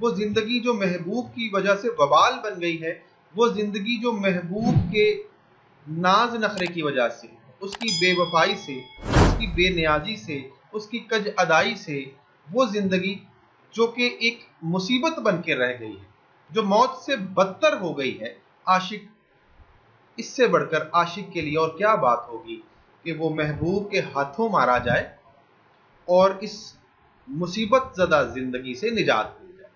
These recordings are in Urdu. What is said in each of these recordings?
وہ زندگی جو محبوب کی وجہ سے وبال بن گئی ہے، وہ زندگی جو محبوب کے ناز نخرے کی وجہ سے، اس کی بے وفائی سے، اس کی بے نیازی سے، اس کی کج ادائی سے، وہ زندگی جو کہ ایک مصیبت بن کے رہ گئی ہے، جو موت سے بدتر ہو گئی ہے، عاشق، اس سے بڑھ کر عاشق کے لیے اور کیا بات ہوگی کہ وہ محبوب کے ہاتھوں مارا جائے اور اس مصیبت زدہ زندگی سے نجات مل جائے۔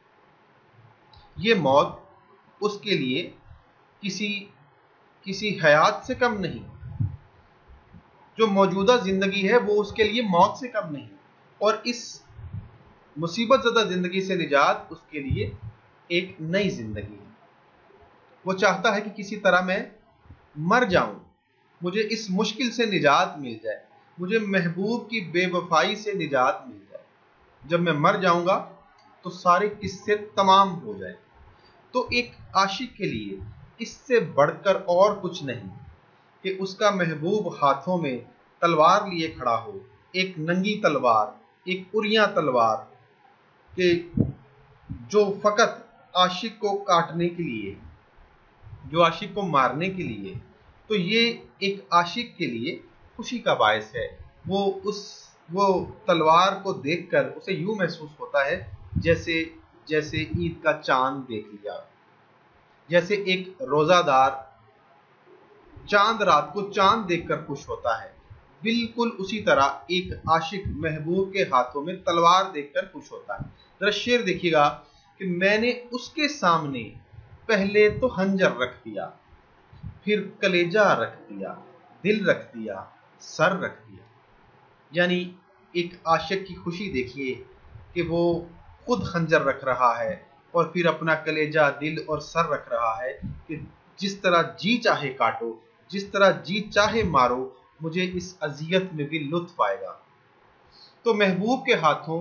یہ موت اس کے لیے کسی حیات سے کم نہیں، جو موجودہ زندگی ہے وہ اس کے لیے موت سے کم نہیں، اور اس مصیبت زدہ زندگی سے نجات اس کے لیے ایک نئی زندگی ہے۔ وہ چاہتا ہے کہ کسی طرح میں مر جاؤں، مجھے اس مشکل سے نجات مل جائے، مجھے محبوب کی بے وفائی سے نجات مل جائے، جب میں مر جاؤں گا تو سارے قصے تمام ہو جائیں۔ تو ایک عاشق کے لیے اس سے بڑھ کر اور کچھ نہیں کہ اس کا محبوب ہاتھوں میں تلوار لیے کھڑا ہو، ایک ننگی تلوار، ایک اریاں تلوار، کہ جو فقط عاشق کو کاٹنے کے لیے، جو عاشق کو مارنے کے لیے۔ تو یہ ایک عاشق کے لیے خوشی کا باعث ہے۔ وہ تلوار کو دیکھ کر اسے یوں محسوس ہوتا ہے جیسے عید کا چاند دیکھ لیا، جیسے ایک روزہ دار چاند رات کو چاند دیکھ کر خوش ہوتا ہے، بالکل اسی طرح ایک عاشق محبوب کے ہاتھوں میں تلوار دیکھ کر خوش ہوتا ہے۔ ذرا شعر دیکھیے گا کہ میں نے اس کے سامنے پہلے تو خنجر رکھ دیا، پھر کلیجہ رکھ دیا، دل رکھ دیا، سر رکھ دیا۔ یعنی ایک عاشق کی خوشی دیکھیے کہ وہ خود خنجر رکھ رہا ہے اور پھر اپنا کلیجہ، دل اور سر رکھ رہا ہے کہ جس طرح جی چاہے کاٹو، جس طرح جی چاہے مارو، مجھے اس اذیت میں بھی لطف آئے گا۔ تو محبوب کے ہاتھوں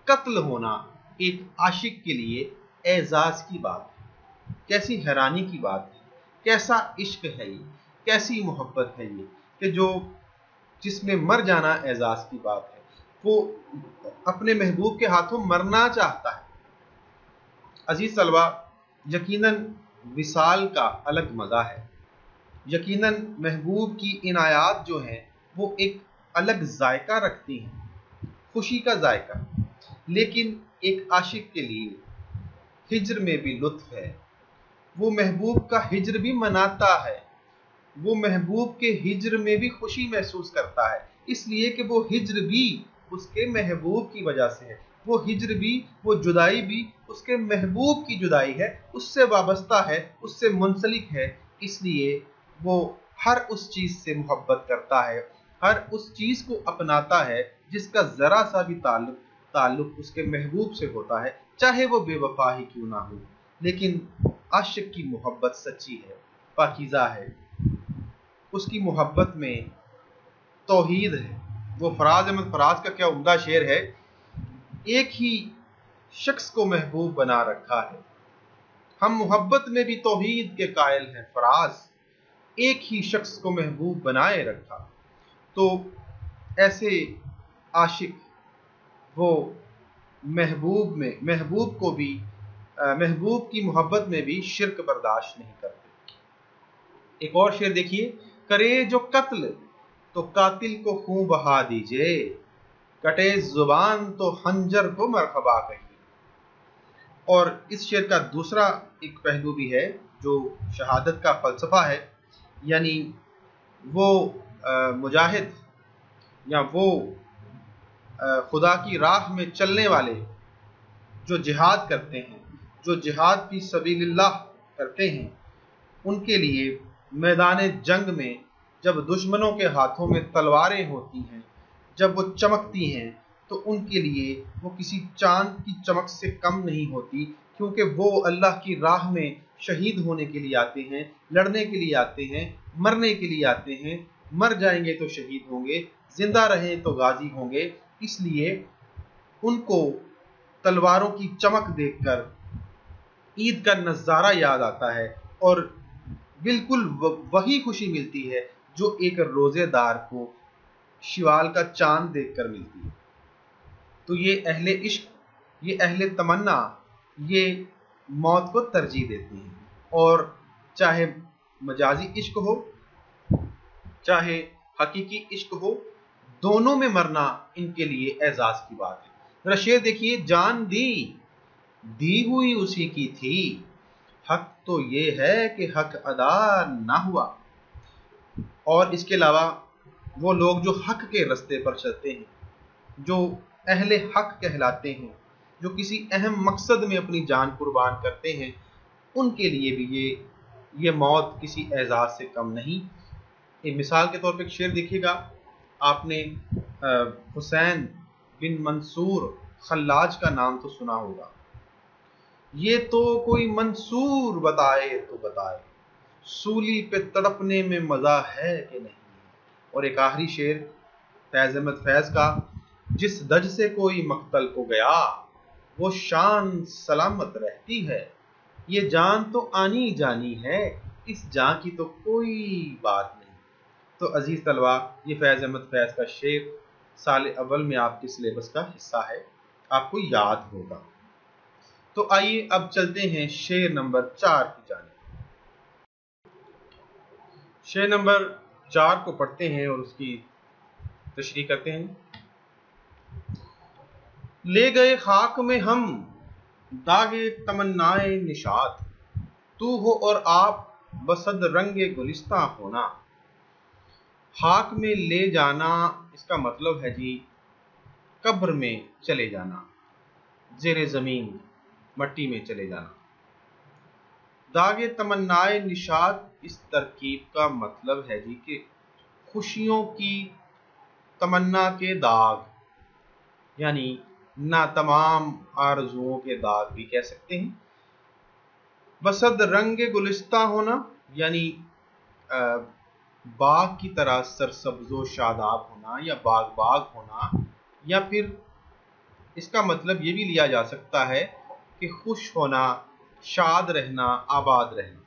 قتل ہونا ایک عاشق کے لیے اعزاز کی بات ہے۔ کیسی حیرانی کی بات ہے، کیسا عشق ہے یہ، کیسی محبت ہے یہ کہ جس میں مر جانا اعزاز کی بات ہے۔ وہ اپنے محبوب کے ہاتھوں مرنا چاہتا ہے۔ عزیز طلبہ، یقیناً وصال کا الگ مزہ ہے، یقیناً محبوب کی عنایات جو ہیں وہ ایک الگ ذائقہ رکھتی ہیں، خوشی کا ذائقہ۔ لیکن ایک عاشق کے لیے ہجر میں بھی لطف ہے، وہ محبوب کا ہجر بھی مناتا ہے، وہ محبوب کے ہجر میں بھی خوشی محسوس کرتا ہے، اس لیے کہ وہ ہجر بھی اس کے محبوب کی وجہ سے ہے، وہ ہجر بھی، وہ جدائی بھی اس کے محبوب کی جدائی ہے، اس سے وابستہ ہے، اس سے منسلک ہے، اس لیے وہ ہر اس چیز سے محبت کرتا ہے، ہر اس چیز کو اپناتا ہے جس کا ذرا سا بھی تعلق اس کے محبوب سے ہوتا ہے، چاہے وہ بے وفا ہی کیوں نہ ہو۔ لیکن عاشق کی محبت سچی ہے، پاکیزہ ہے، اس کی محبت میں توحید ہے۔ وہ فراز احمد فراز کا کیا عمدہ شعر ہے، ایک ہی شخص کو محبوب بنا رکھا ہے، ہم محبت میں بھی توحید کے قائل ہیں فراز، ایک ہی شخص کو محبوب بنائے رکھا۔ تو ایسے عاشق وہ محبوب کی محبت میں بھی شرک برداشت نہیں کرتے۔ ایک اور شعر دیکھیے، کرے جو قتل تو قاتل کو خون بہا دیجئے، کٹے زبان تو خنجر کو مرحبا کہیے۔ اور اس شعر کا دوسرا ایک پہلو بھی ہے جو شہادت کا فلسفہ ہے، یعنی وہ مجاہد یا وہ خدا کی راہ میں چلنے والے جو جہاد کرتے ہیں، جو جہاد فی سبیل اللہ کرتے ہیں، ان کے لیے میدان جنگ میں جب دشمنوں کے ہاتھوں میں تلواریں ہوتی ہیں، جب وہ چمکتی ہیں، تو ان کے لیے وہ کسی چاند کی چمک سے کم نہیں ہوتی، کیونکہ وہ اللہ کی راہ میں شہید ہونے کے لیے آتے ہیں، لڑنے کے لیے آتے ہیں، مرنے کے لیے آتے ہیں، مر جائیں گے تو شہید ہوں گے، زندہ رہیں تو غازی ہوں گے۔ اس لیے ان کو تلواروں کی چمک دیکھ کر عید کا نظارہ یاد آتا ہے، اور بالکل وہی خوشی ملتی ہے جو ایک روزے دار کو شوال کا چاند دیکھ کر ملتی ہے۔ تو یہ اہل عشق، یہ اہل تمنا یہ موت کو ترجیح دیتے ہیں، اور چاہے مجازی عشق ہو چاہے حقیقی عشق ہو، دونوں میں مرنا ان کے لیے اعزاز کی بات ہے۔ ذرا شعر دیکھیے، جان دی ہوئی اسی کی تھی، حق تو یہ ہے کہ حق ادا نہ ہوا۔ اور اس کے علاوہ وہ لوگ جو حق کے رستے پر چلتے ہیں، جو اہل حق کہلاتے ہیں، جو کسی اہم مقصد میں اپنی جان قربان کرتے ہیں، ان کے لیے بھی یہ موت کسی اعزاز سے کم نہیں۔ ایک مثال کے طور پہ ایک شعر دیکھیے گا، آپ نے حسین بن منصور خلاج کا نام تو سنا ہوگا۔ یہ تو کوئی منصور بتائے تو بتائے، سولی پہ تڑپنے میں مزہ ہے کہ نہیں۔ اور ایک آخری شعر فیض احمد فیض کا، جس دج سے کوئی مقتل کو گیا، وہ شان سلامت رہتی ہے۔ یہ جان تو آنی جانی ہے، اس جان کی تو کوئی بات نہیں۔ تو عزیز طلبہ، یہ فیض احمد فیض کا شعر سال اول میں آپ کے سلیبس کا حصہ ہے، آپ کو یاد ہوگا۔ تو آئیے اب چلتے ہیں شعر نمبر 4 کی جانب۔ شعر نمبر 4 کو پڑھتے ہیں اور اس کی تشریح کرتے ہیں۔ لے گئے خاک میں ہم داغے تمنائے نشاط، تو ہو اور آپ بصد رنگ گلستہ ہونا۔ خاک میں لے جانا، اس کا مطلب ہے جی قبر میں چلے جانا، زیر زمین مٹی میں چلے جانا۔ داغے تمنائے نشاط، اس ترکیب کا مطلب ہے جی کہ خوشیوں کی تمنا کے داغ، یعنی ناتمام آرزوؤں کے داغ بھی کہہ سکتے ہیں۔ بصد رنگ گلستہ ہونا، یعنی باغ کی طرح سرسبز و شاداب ہونا، یا باغ ہونا، یا پھر اس کا مطلب یہ بھی لیا جا سکتا ہے کہ خوش ہونا، شاد رہنا، آباد رہنا۔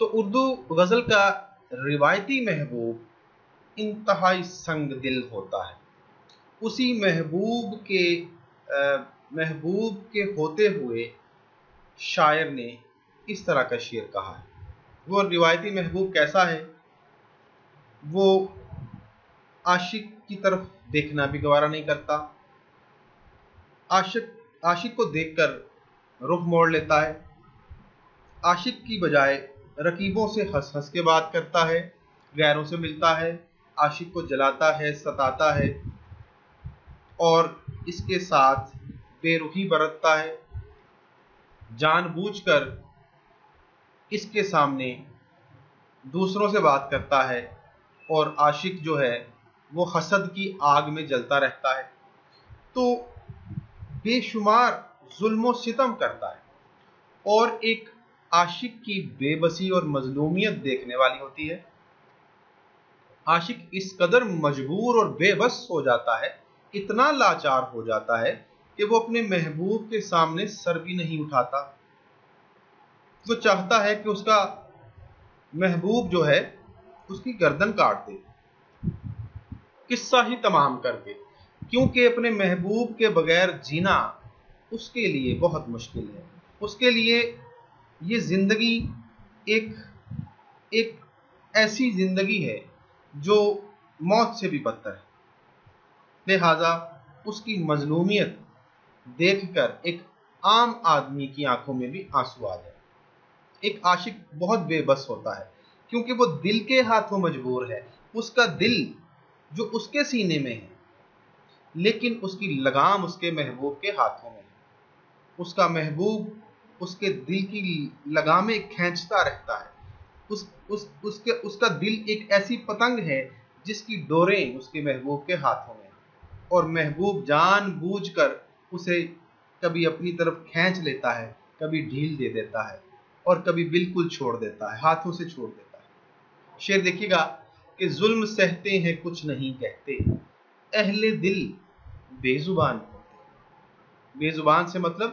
تو اردو غزل کا روایتی محبوب انتہائی سنگ دل ہوتا ہے۔ اسی محبوب کے ہوتے ہوئے شاعر نے اس طرح کا شعر کہا ہے۔ وہ روایتی محبوب کیسا ہے؟ وہ عاشق کی طرف دیکھنا بھی گوارا نہیں کرتا، عاشق کو دیکھ کر رخ موڑ لیتا ہے، عاشق کی بجائے رقیبوں سے ہنس ہنس کے بات کرتا ہے، غیروں سے ملتا ہے، عاشق کو جلاتا ہے، ستاتا ہے، اور اس کے ساتھ بے رخی برتتا ہے، جان بوجھ کر اس کے سامنے دوسروں سے بات کرتا ہے، اور عاشق جو ہے وہ حسد کی آگ میں جلتا رہتا ہے۔ تو بے شمار ظلم و ستم کرتا ہے، اور ایک عاشق کی بے بسی اور مظلومیت دیکھنے والی ہوتی ہے۔ عاشق اس قدر مجبور اور بے بس ہو جاتا ہے، اتنا لاچار ہو جاتا ہے کہ وہ اپنے محبوب کے سامنے سر بھی نہیں اٹھاتا۔ وہ چاہتا ہے کہ اس کا محبوب جو ہے اس کی گردن کاٹ دے، قصہ ہی تمام کر دے، کیونکہ اپنے محبوب کے بغیر جینا اس کے لیے بہت مشکل ہے۔ اس کے لیے یہ زندگی ایک ایسی زندگی ہے جو موت سے بھی بدتر ہے۔ لہذا اس کی مظلومیت دیکھ کر ایک عام آدمی کی آنکھوں میں بھی آنسو آ جائے۔ ایک عاشق بہت بے بس ہوتا ہے، کیونکہ وہ دل کے ہاتھوں مجبور ہے۔ اس کا دل جو اس کے سینے میں ہے، لیکن اس کی لگام اس کے محبوب کے ہاتھوں میں ہے۔ اس کا محبوب اس کے دل کی لگامیں کھینچتا رہتا ہے۔ اس کا دل ایک ایسی پتنگ ہے جس کی ڈوریں اس کے محبوب کے ہاتھوں میں ہیں، اور محبوب جان بوجھ کر اسے کبھی اپنی طرف کھینچ لیتا ہے، کبھی ڈھیل دے دیتا ہے، اور کبھی بالکل چھوڑ دیتا ہے، ہاتھوں سے چھوڑ دیتا ہے۔ شعر دیکھیے گا کہ ظلم سہتے ہیں کچھ نہیں کہتے، اہل دل بے زبان ہوتے۔ بے زبان سے مطلب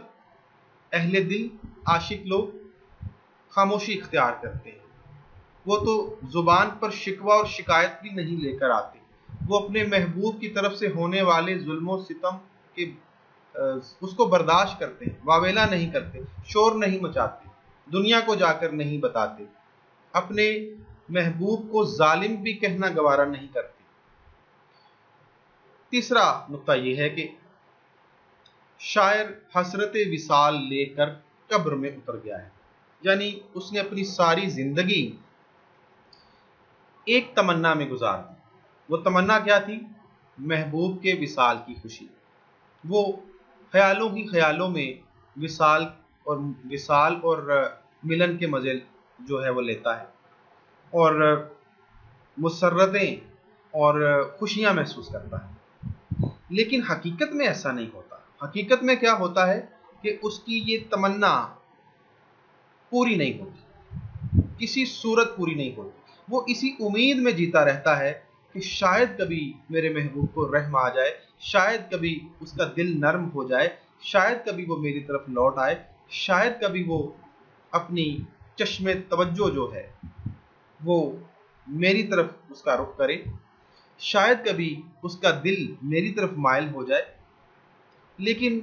اہل دل، عاشق لوگ خاموشی اختیار کرتے ہیں۔ وہ تو زبان پر شکوہ اور شکایت بھی نہیں لے کر آتے، وہ اپنے محبوب کی طرف سے ہونے والے ظلم و ستم کے اس کو برداشت کرتے ہیں، واویلا نہیں کرتے، شور نہیں مچاتے، دنیا کو جا کر نہیں بتاتے، اپنے محبوب کو ظالم بھی کہنا گوارا نہیں کرتے۔ تیسرا نقطہ یہ ہے کہ شاعر حسرت وصال لے کر قبر میں اتر گیا ہے، یعنی اس نے اپنی ساری زندگی ایک تمنا میں گزار دی۔ وہ تمنا کیا تھی؟ محبوب کے وصال کی خوشی۔ وہ خیالوں ہی خیالوں میں وصال اور ملن کے مزے جو ہے وہ لیتا ہے، اور مسرتیں اور خوشیاں محسوس کرتا ہے۔ لیکن حقیقت میں ایسا نہیں ہوتا۔ حقیقت میں کیا ہوتا ہے کہ اس کی یہ تمنا پوری نہیں ہوتی، کسی صورت پوری نہیں ہوتی۔ وہ اسی امید میں جیتا رہتا ہے کہ شاید کبھی میرے محبوب کو رحم آ جائے، شاید کبھی اس کا دل نرم ہو جائے، شاید کبھی وہ میری طرف لوٹ آئے، شاید کبھی وہ اپنی چشم توجہ جو ہے وہ میری طرف اس کا رخ کرے، شاید کبھی اس کا دل میری طرف مائل ہو جائے۔ لیکن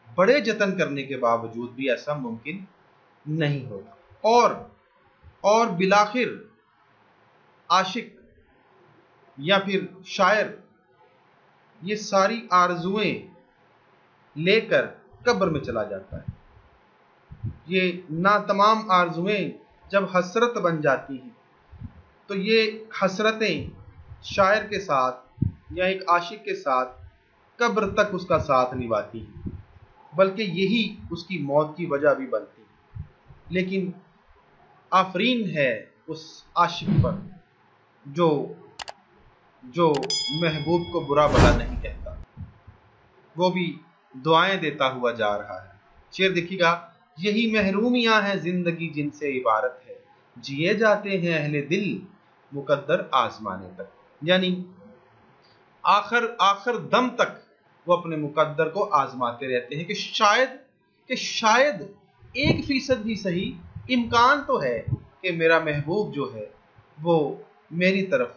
بڑے جتن کرنے کے باوجود بھی ایسا ممکن نہیں ہوتا، اور بالآخر عاشق یا پھر شاعر یہ ساری آرزویں لے کر قبر میں چلا جاتا ہے۔ یہ ناتمام آرزویں جب حسرت بن جاتی ہیں تو یہ حسرتیں شاعر کے ساتھ یا ایک عاشق کے ساتھ قبر تک اس کا ساتھ نبھاتی ہیں، بلکہ یہی اس کی موت کی وجہ بھی بنتی ہے۔ لیکن آفرین ہے اس عاشق پر جو محبوب کو برا بھلا نہیں کہتا، وہ بھی دعائیں دیتا ہوا جا رہا ہے۔ شعر دیکھیے گا، یہی محرومیاں ہیں زندگی جن سے عبارت ہے، جیے جاتے ہیں اہل دل مقدر آزمانے تک۔ یعنی آخر دم تک وہ اپنے مقدر کو آزماتے رہتے ہیں کہ شاید 1% بھی صحیح امکان تو ہے کہ میرا محبوب جو ہے وہ میری طرف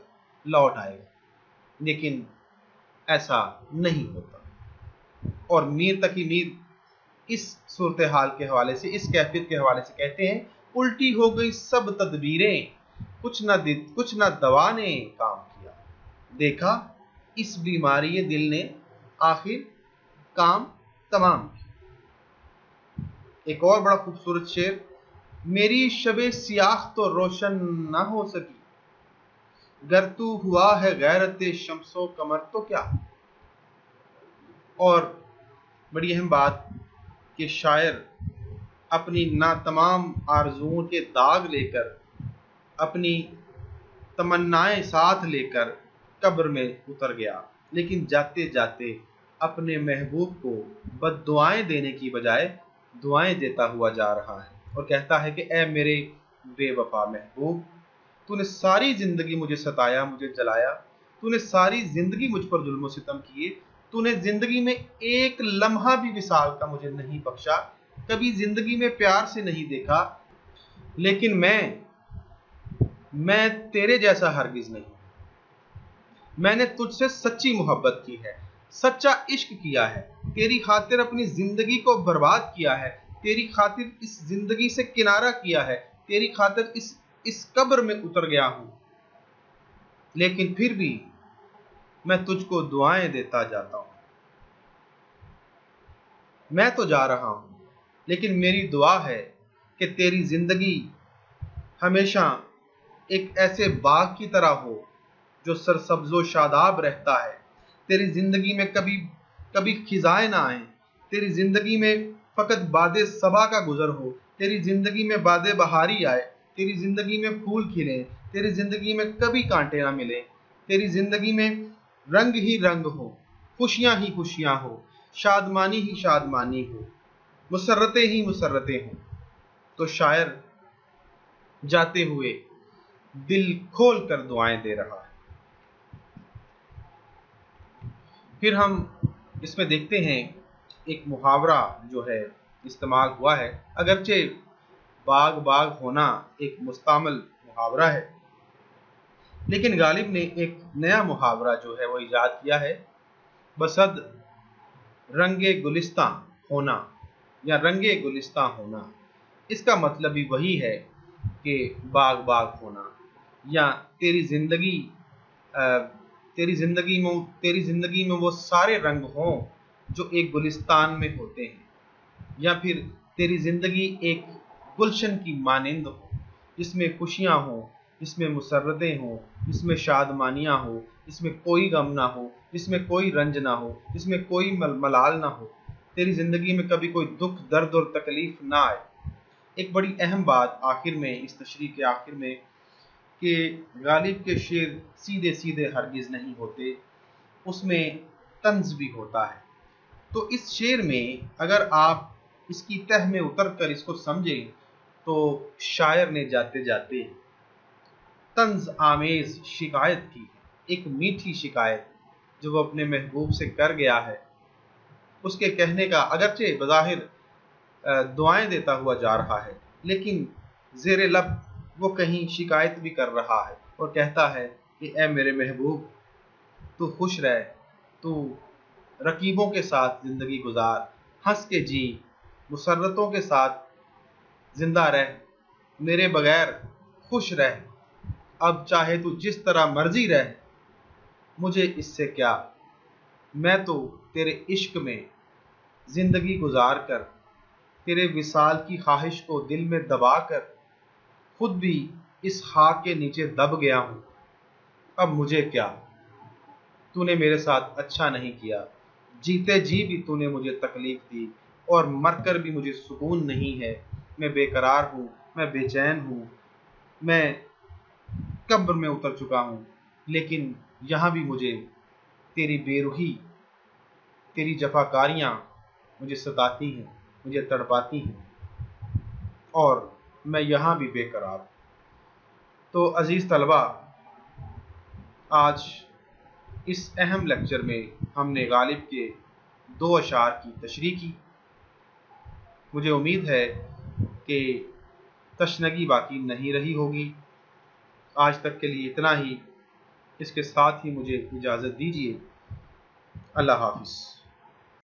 لوٹ آئے گا، لیکن ایسا نہیں ہوتا۔ اور میر تقی میر اس صورتحال کے حوالے سے، اس کیفیت کے حوالے سے کہتے ہیں، الٹی ہو گئی سب تدبیریں، کچھ نہ دوا نے کام کیا، دیکھا اس بیماری دل نے آخر کام تمام کیا۔ ایک اور بڑا خوبصورت شعر، میری شب سیاہ تو روشن نہ ہو سکی، گر تو ہوا ہے غیرت شمس و قمر تو کیا۔ اور بڑی اہم بات کہ شاعر اپنی ناتمام آرزوؤں کے داغ لے کر، اپنی تمنائیں ساتھ لے کر قبر میں اتر گیا، لیکن جاتے جاتے اپنے محبوب کو بد دعائیں دینے کی بجائے دعائیں دیتا ہوا جا رہا ہے، اور کہتا ہے کہ اے میرے بے وفا محبوب، تو نے ساری زندگی مجھے ستایا، مجھے جلایا، تو نے ساری زندگی مجھ پر ظلم و ستم کیے، تو نے زندگی میں ایک لمحہ بھی وصال کا مجھے نہیں بخشا، کبھی زندگی میں پیار سے نہیں دیکھا، لیکن میں تیرے جیسا ہرگز نہیں۔ میں نے تجھ سے سچی محبت کی ہے، سچا عشق کیا ہے، تیری خاطر اپنی زندگی کو برباد کیا ہے، تیری خاطر اس زندگی سے کنارہ کیا ہے، تیری خاطر اس قبر میں اتر گیا ہوں، لیکن پھر بھی میں تجھ کو دعائیں دیتا جاتا ہوں۔ میں تو جا رہا ہوں، لیکن میری دعا ہے کہ تیری زندگی ہمیشہ ایک ایسے باغ کی طرح ہو جو سرسبز و شاداب رہتا ہے، تیری زندگی میں کبھی خزائیں نہ آئیں، تیری زندگی میں فقط باد صبا کا گزر ہو، تیری زندگی میں باد بہاری آئے، تیری زندگی میں پھول کھلیں، تیری زندگی میں کبھی کانٹے نہ ملیں، تیری زندگی میں رنگ ہی رنگ ہو، خوشیاں ہی خوشیاں ہو، شادمانی ہی شادمانی ہو، مسرتیں ہی مسرتیں ہوں۔ تو شاعر جاتے ہوئے دل کھول کر دعائیں دے رہا ہے۔ پھر ہم اس میں دیکھتے ہیں ایک محاورہ جو ہے استعمال ہوا ہے، اگرچہ باغ باغ ہونا ایک مستعمل محاورہ ہے، لیکن غالب نے ایک نیا محاورہ جو ہے وہ ایجاد کیا ہے، بسد رنگے گلستاں ہونا یا رنگے گلستاں ہونا، اس کا مطلب بھی وہی ہے کہ باغ باغ ہونا، یا تیری زندگی میں وہ سارے رنگ ہوں جو ایک گلستان میں ہوتے ہیں، یا پھر تیری زندگی ایک گلشن کی مانند ہو، جس میں خوشیاں ہوں، جس میں مسرتیں ہوں، جس میں شادمانیاں ہوں، جس میں کوئی غم نہ ہو، جس میں کوئی رنج نہ ہو، جس میں کوئی ملال نہ ہو، تیری زندگی میں کبھی کوئی دکھ، درد اور تکلیف نہ آئے۔ ایک بڑی اہم بات آخر میں، اس تشریح کے آخر میں، کہ غالب کے شعر سیدھے سیدھے ہرگز نہیں ہوتے، اس میں طنز بھی ہوتا ہے۔ تو اس شعر میں اگر آپ اس کی تہ میں اتر کر اس کو سمجھیں تو شاعر نے جاتے جاتے طنز آمیز شکایت کی، ایک میٹھی شکایت جو وہ اپنے محبوب سے کر گیا ہے، اس کے کہنے کا اگرچہ بظاہر دعائیں دیتا ہوا جا رہا ہے، لیکن زیر لب وہ کہیں شکایت بھی کر رہا ہے اور کہتا ہے کہ اے میرے محبوب، تو خوش رہ، تو رقیبوں کے ساتھ زندگی گزار، ہنس کے جی، مسرتوں کے ساتھ زندہ رہ، میرے بغیر خوش رہ، اب چاہے تو جس طرح مرضی رہ، مجھے اس سے کیا، میں تو تیرے عشق میں زندگی گزار کر، تیرے وصال کی خواہش کو دل میں دبا کر خود بھی اس خاک کے نیچے دب گیا ہوں، اب مجھے کیا، تو نے میرے ساتھ اچھا نہیں کیا، جیتے جی بھی تو نے مجھے تکلیف دی، اور مر کر بھی مجھے سکون نہیں ہے، میں بے قرار ہوں، میں بے چین ہوں، میں قبر میں اتر چکا ہوں، لیکن یہاں بھی مجھے تیری بے روحی، تیری جفاکاریاں مجھے ستاتی ہیں، مجھے تڑپاتی ہیں، اور میں یہاں بھی بے قرار ہوں۔ تو عزیز طلبہ، آج اس اہم لیکچر میں ہم نے غالب کے 2 اشعار کی تشریح کی۔ مجھے امید ہے کہ تشنگی باقی نہیں رہی ہوگی۔ آج تک کے لیے اتنا ہی، اس کے ساتھ ہی مجھے اجازت دیجیے۔ اللہ حافظ۔